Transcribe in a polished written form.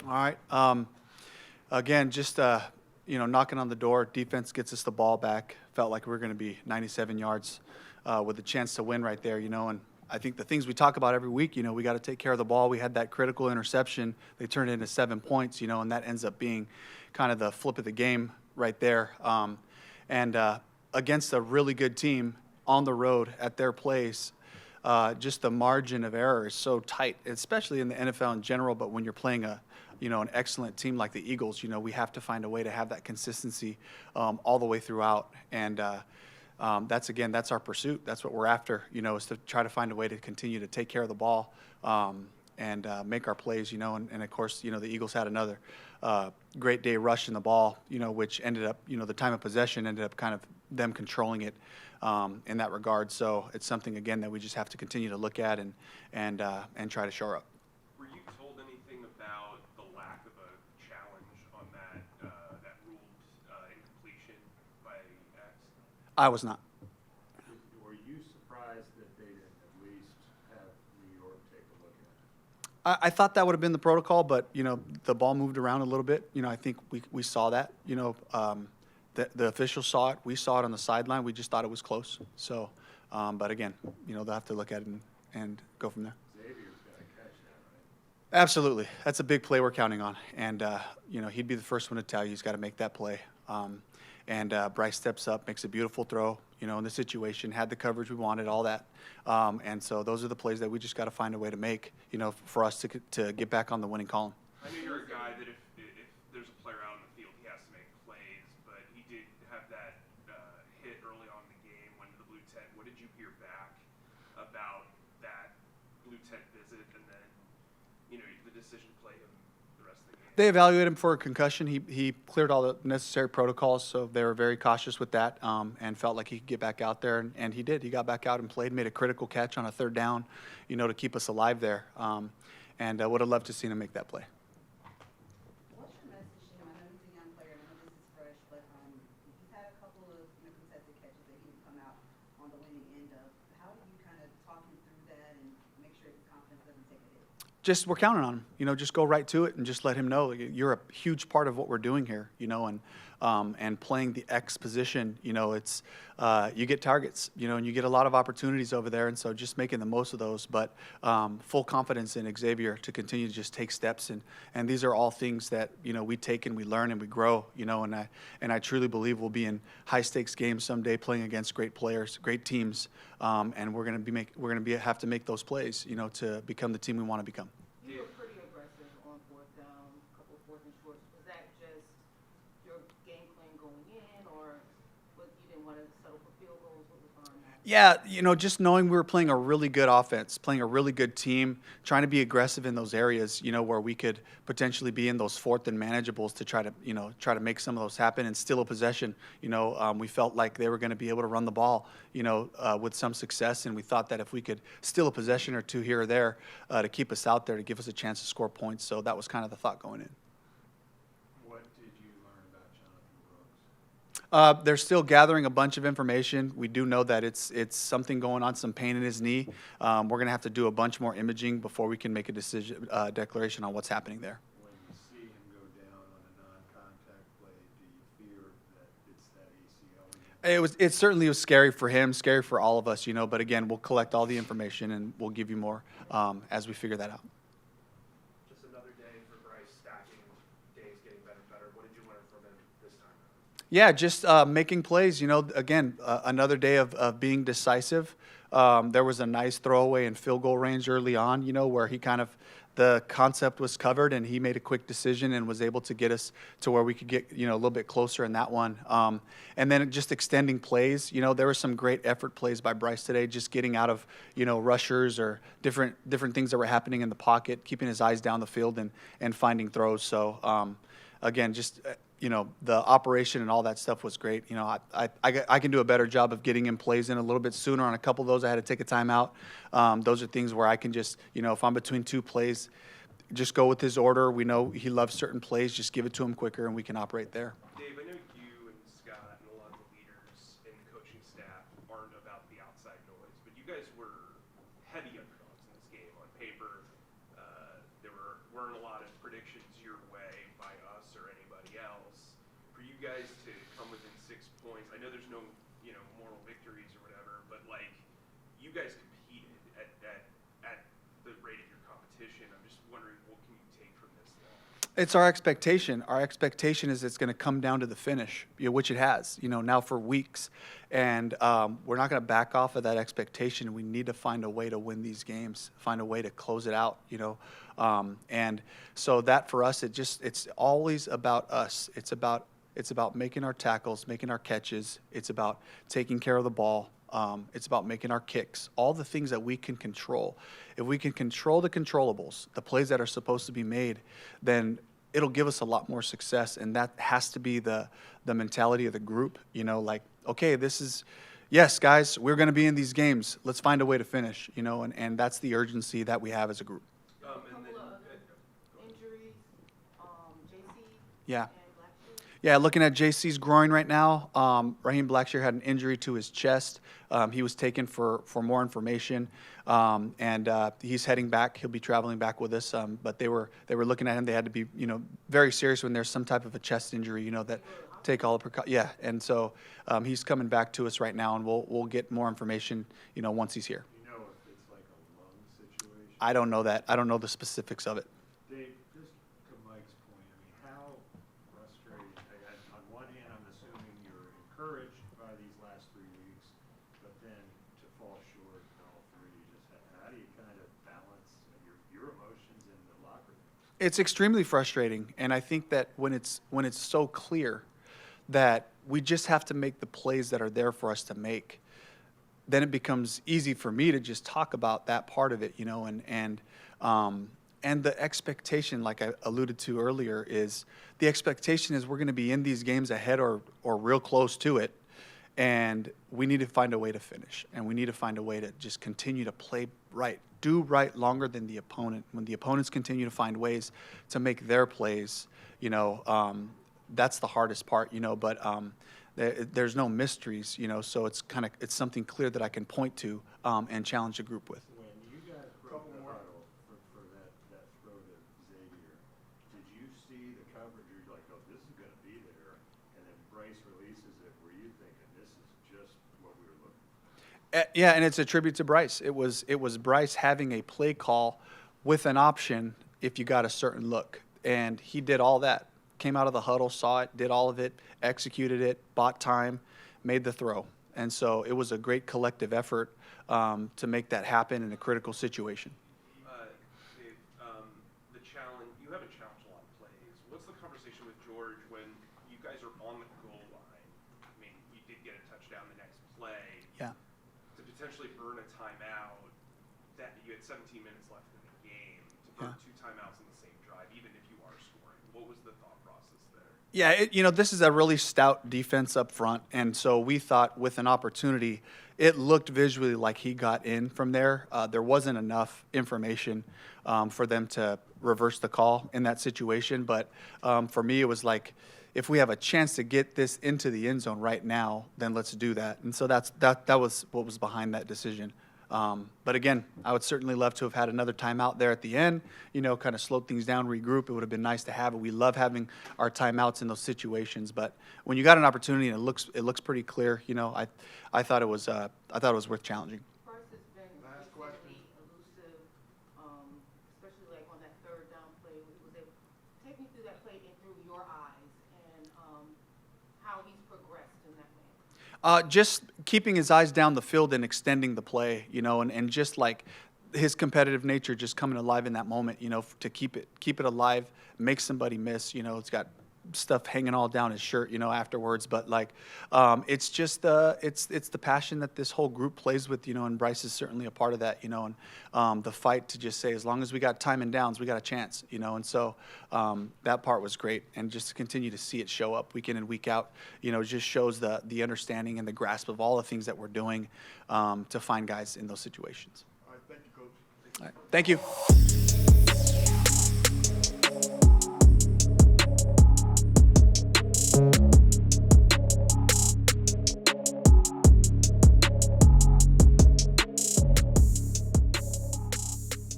All right. Again, just knocking on the door. Defense gets us the ball back. Felt like we were going to be 97 yards with a chance to win right there. And I think the things we talk about every week. We got to take care of the ball. We had that critical interception. They turned it into 7 points. And that ends up being kind of the flip of the game right there. And against a really good team on the road at their place. Just the margin of error is so tight, especially in the NFL in general. But when you're playing an excellent team like the Eagles, we have to find a way to have that consistency all the way throughout. And that's our pursuit. That's what we're after, is to try to find a way to continue to take care of the ball and make our plays, And of course, the Eagles had another great day rushing the ball, which ended up, the time of possession ended up kind of them controlling it. In that regard, so it's something again that we just have to continue to look at and try to shore up. Were you told anything about the lack of a challenge on that ruled incompletion by X? I was not. Were you surprised that they didn't at least have New York take a look at it? I thought that would have been the protocol, but the ball moved around a little bit. I think we saw that. The officials saw it. We saw it on the sideline. We just thought it was close. So, but again, they'll have to look at it and go from there. Xavier's got to catch that, right? Absolutely. That's a big play we're counting on. And, he'd be the first one to tell you he's got to make that play. And Bryce steps up, makes a beautiful throw, in the situation, had the coverage we wanted, all that. And so those are the plays that we just got to find a way to make, for us to get back on the winning column. I know you're a guy that if there's a player out on the field, he has to make plays, but he did have that hit early on in the game, went to the blue tent. What did you hear back about that blue tent visit and then, the decision to play him the rest of the game? They evaluated him for a concussion. He cleared all the necessary protocols, so they were very cautious with that and felt like he could get back out there, and he did. He got back out and played, made a critical catch on a third down, to keep us alive there. And I would have loved to see him make that play. What's your message to him? I know he's a young player, and I know this is fresh, but he's had a couple of contested catches that he can come out on the winning end of. How do you kind of talk him through that and make sure his confidence doesn't take a hit? Just we're counting on him. Just go right to it and just let him know you're a huge part of what we're doing here. And playing the X position. It's you get targets. And you get a lot of opportunities over there. And so just making the most of those. But full confidence in Xavier to continue to just take steps. And these are all things that we take and we learn and we grow. And I truly believe we'll be in high stakes games someday, playing against great players, great teams. And we're gonna have to make those plays. To become the team we want to become. You were pretty aggressive on fourth down, a couple of fourth and shorts. Was that just your game plan going in, or you didn't want to settle for field goals? What was behind that? Yeah, just knowing we were playing a really good offense, playing a really good team, trying to be aggressive in those areas, where we could potentially be in those fourth and manageables to try to make some of those happen and steal a possession. We felt like they were going to be able to run the ball, with some success, and we thought that if we could steal a possession or two here or there to keep us out there, to give us a chance to score points. So that was kind of the thought going in. What did you learn about Jonathan Brooks? They're still gathering a bunch of information. We do know that it's something going on, some pain in his knee. We're going to have to do a bunch more imaging before we can make a declaration on what's happening there. When you see him go down on a non-contact play, do you fear that it's that ACL again? It certainly was scary for him, scary for all of us, But again, we'll collect all the information and we'll give you more as we figure that out. Just another day for Bryce, stacking days, getting better and better. What did you learn from him this time? Yeah, just making plays. Again, another day of being decisive. There was a nice throwaway in field goal range early on, where he the concept was covered and he made a quick decision and was able to get us to where we could get, a little bit closer in that one. And then just extending plays. There were some great effort plays by Bryce today, just getting out of, rushers or different things that were happening in the pocket, keeping his eyes down the field and finding throws. So, again, just the operation and all that stuff was great. I can do a better job of getting him plays in a little bit sooner. On a couple of those, I had to take a timeout. Those are things where I can just, if I'm between two plays, just go with his order. We know he loves certain plays. Just give it to him quicker, and we can operate there. Dave, I know you and Scott and a lot of the leaders in the coaching staff aren't about the outside noise, but you guys were heavy underdogs in this game on paper. There weren't a lot of predictions your way by us or anybody else, for you guys to come within 6 points, I know there's no, moral victories or whatever, but like, you guys competed at the rate of your competition. I'm just wondering, what can you take from this loss? It's our expectation. Our expectation is it's going to come down to the finish, which it has, now for weeks. And we're not going to back off of that expectation. We need to find a way to win these games, find a way to close it out, And so that for us, it's always about us. It's about making our tackles, making our catches. It's about taking care of the ball. It's about making our kicks, all the things that we can control. If we can control the controllables, the plays that are supposed to be made, then it'll give us a lot more success. And that has to be the mentality of the group, like, okay, yes, guys, we're going to be in these games. Let's find a way to finish, and that's the urgency that we have as a group. And then, Injuries, JC. Yeah. Yeah, looking at JC's groin right now. Raheem Blackshear had an injury to his chest. He was taken for more information, and he's heading back. He'll be traveling back with us. But they were looking at him. They had to be very serious when there's some type of a chest injury. That take all the precautions. Yeah, and so he's coming back to us right now, and we'll get more information once he's here. You know if it's like a lung situation? I don't know that. I don't know the specifics of it. Dave, just to Mike's point, how frustrating, on one hand, I'm assuming you're encouraged by these last 3 weeks, but then to fall short in all three, how do you kind of balance your emotions in the locker room? It's extremely frustrating, and I think that when it's so clear that we just have to make the plays that are there for us to make, then it becomes easy for me to just talk about that part of it, and the expectation, like I alluded to earlier, is the expectation is we're going to be in these games ahead or real close to it, and we need to find a way to finish, and we need to find a way to just continue to play right, do right longer than the opponent. When the opponents continue to find ways to make their plays, that's the hardest part, but there's no mysteries, so it's something clear that I can point to and challenge the group with. When you guys broke the huddle for that throw to Xavier, did you see the coverage? You're like, oh, this is going to be there, and then Bryce releases it. Were you thinking this is just what we were looking for? Yeah, and it's a tribute to Bryce. It was Bryce having a play call with an option if you got a certain look, and he did all that. Came out of the huddle, saw it, did all of it, executed it, bought time, made the throw. And so it was a great collective effort to make that happen in a critical situation. Dave, the challenge, you haven't challenged a lot of plays. What's the conversation with George when you guys are on the goal line? I mean, you did get a touchdown the next play. Yeah. To potentially burn a timeout, that you had 17 minutes left in the game, to burn 2 timeouts in the same drive, even if you are scoring. What was the thought process there? Yeah, this is a really stout defense up front, and so we thought with an opportunity, it looked visually like he got in from there. There wasn't enough information for them to reverse the call in that situation, but for me, it was like, if we have a chance to get this into the end zone right now, then let's do that. And so that was what was behind that decision. But again, I would certainly love to have had another timeout there at the end, kind of slowed things down, regroup. It would have been nice to have it. We love having our timeouts in those situations. But when you got an opportunity and it looks pretty clear, I thought it was worth challenging. Bryce has been really elusive, especially like on that third down play. Take me through that play and through your eyes and how he's progressed in that way. Just keeping his eyes down the field and extending the play, and just like his competitive nature just coming alive in that moment, to keep it alive, make somebody miss, it's got stuff hanging all down his shirt, afterwards. But it's just it's the passion that this whole group plays with, and Bryce is certainly a part of that, and the fight to just say, as long as we got time and downs, we got a chance, and so that part was great. And just to continue to see it show up week in and week out, just shows the understanding and the grasp of all the things that we're doing to find guys in those situations. All right, thank you, Coach. All right, thank you.